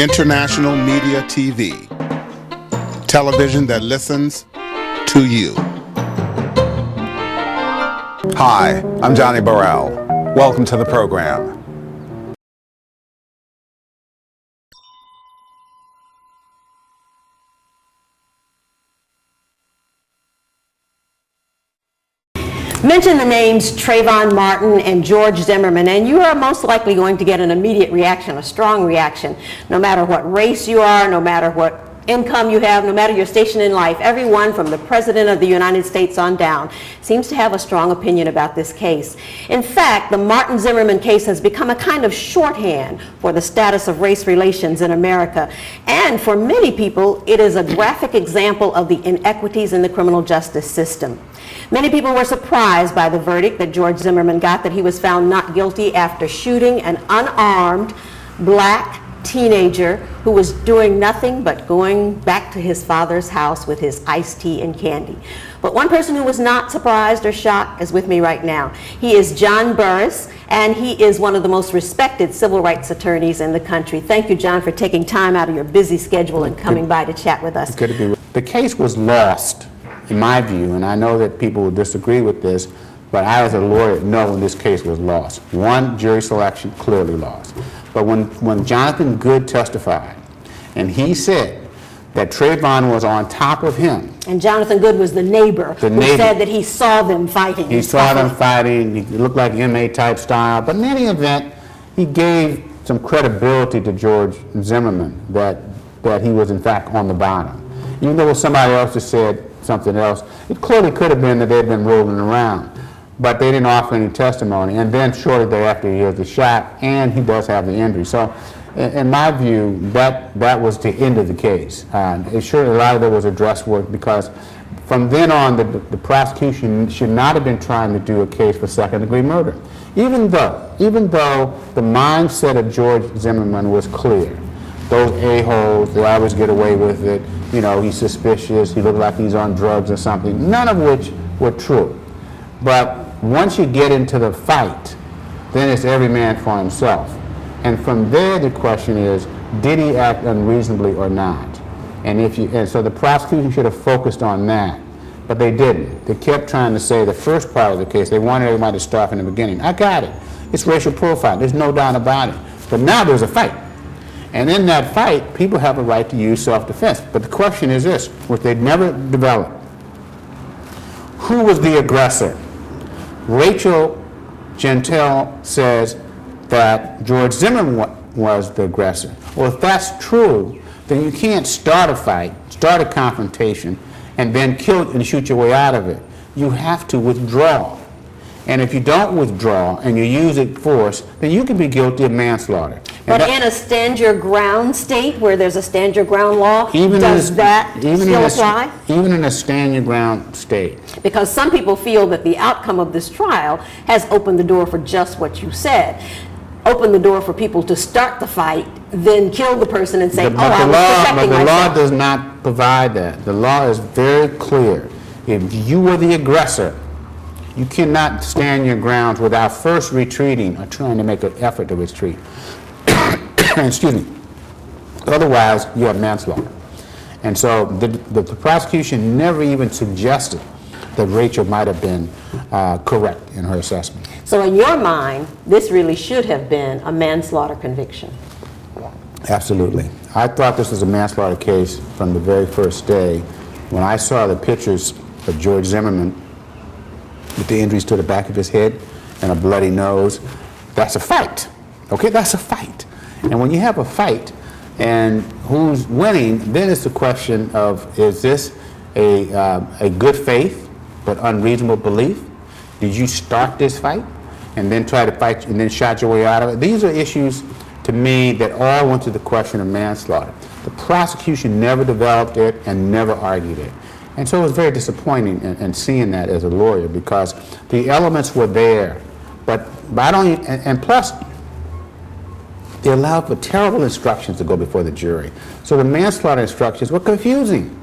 International Media TV. Television that listens to you. Hi, I'm Johnnie Burrell. Welcome to the program. Mention the names Trayvon Martin and George Zimmerman, and you are most likely going to get an immediate reaction, a strong reaction, no matter what race you are, no matter what income you have, no matter your station in life. Everyone from the President of the United States on down seems to have a strong opinion about this case. In fact, the Martin-Zimmerman case has become a kind of shorthand for the status of race relations in America. And for many people, it is a graphic example of the inequities in the criminal justice system. Many people were surprised by the verdict that George Zimmerman got, that he was found not guilty after shooting an unarmed black teenager who was doing nothing but going back to his father's house with his iced tea and candy. But one person who was not surprised or shocked is with me right now. He is John Burris, and he is one of the most respected civil rights attorneys in the country. Thank you, John, for taking time out of your busy schedule and coming by to chat with us. Good to be. The case was lost, in my view, and I know that people will disagree with this, but I, as a lawyer, know when this case was lost. One, jury selection, clearly lost. But when Jonathan Good testified, and he said that Trayvon was on top of him. And Jonathan Good was the neighbor who said that he saw them fighting. He saw them fighting. He looked like inmate type style. But in any event, he gave some credibility to George Zimmerman that he was in fact on the bottom. Even though somebody else has said something else, it clearly could have been that they'd been rolling around. But they didn't offer any testimony, and then shortly thereafter he has the shot, and he does have the injury. So, in my view, that was the end of the case. Sure, a lot of it was address work, because from then on, the prosecution should not have been trying to do a case for second-degree murder, even though the mindset of George Zimmerman was clear. Those a-holes, they always get away with it. You know, he's suspicious. He looked like he's on drugs or something. None of which were true. But once you get into the fight, then it's every man for himself. And from there, the question is, did he act unreasonably or not? And so the prosecution should have focused on that, but they didn't. They kept trying to say the first part of the case. They wanted everybody to start from the beginning. I got it. It's racial profile. There's no doubt about it. But now there's a fight. And in that fight, people have a right to use self-defense. But the question is this, which they'd never developed. Who was the aggressor? Rachel Gentile says that George Zimmerman was the aggressor. Well, if that's true, then you can't start a fight, start a confrontation, and then kill and shoot your way out of it. You have to withdraw. And if you don't withdraw and you use force, then you can be guilty of manslaughter. But in a stand your ground state where there's a stand your ground law, does that still apply? Even in a stand your ground state. Because some people feel that the outcome of this trial has opened the door for just what you said. Open the door for people to start the fight, then kill the person and say, I was protecting myself. But the law does not provide that. The law is very clear. If you were the aggressor, you cannot stand your grounds without first retreating or trying to make an effort to retreat. Excuse me. Otherwise, you have manslaughter. And so the prosecution never even suggested that Rachel might have been correct in her assessment. So in your mind, this really should have been a manslaughter conviction. Absolutely. I thought this was a manslaughter case from the very first day. When I saw the pictures of George Zimmerman with the injuries to the back of his head and a bloody nose, that's a fight. Okay, that's a fight. And when you have a fight and who's winning, then it's the question of, is this a good faith but unreasonable belief? Did you start this fight and then try to fight and then shot your way out of it? These are issues to me that all went to the question of manslaughter. The prosecution never developed it and never argued it. And so it was very disappointing in seeing that as a lawyer, because the elements were there, but I don't even, and plus they allowed for terrible instructions to go before the jury. So the manslaughter instructions were confusing.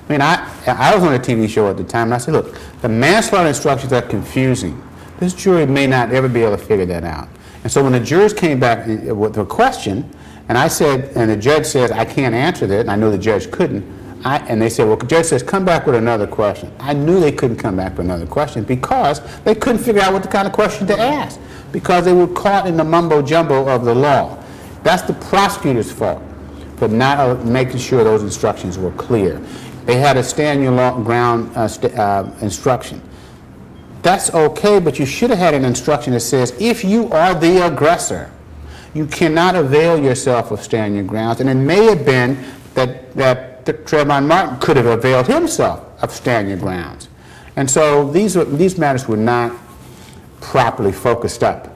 I mean, I was on a TV show at the time, and I said, look, the manslaughter instructions are confusing. This jury may not ever be able to figure that out. And so when the jurors came back with a question, And I said, and the judge says, I can't answer that, and I know the judge couldn't. And they said, well, the judge says, come back with another question. I knew they couldn't come back with another question because they couldn't figure out what the kind of question to ask, because they were caught in the mumbo jumbo of the law. That's the prosecutor's fault for not making sure those instructions were clear. They had a stand your ground instruction. That's okay, but you should have had an instruction that says, if you are the aggressor, you cannot avail yourself of stand your grounds. And it may have been that Trayvon Martin could have availed himself of stand your grounds. And so these matters were not properly focused up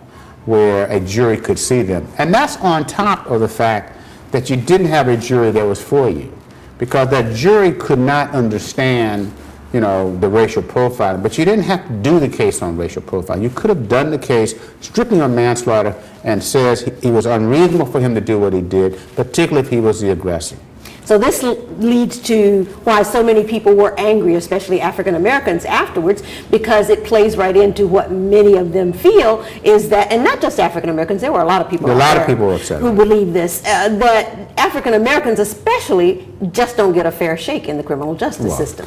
where a jury could see them. And that's on top of the fact that you didn't have a jury that was for you, because that jury could not understand, you know, the racial profiling. But you didn't have to do the case on racial profiling. You could have done the case strictly on manslaughter and says it was unreasonable for him to do what he did, particularly if he was the aggressor. So this leads to why so many people were angry, especially African Americans afterwards, because it plays right into what many of them feel is that, and not just African Americans, there were a lot of people were upset who believe this, that African Americans especially just don't get a fair shake in the criminal justice system.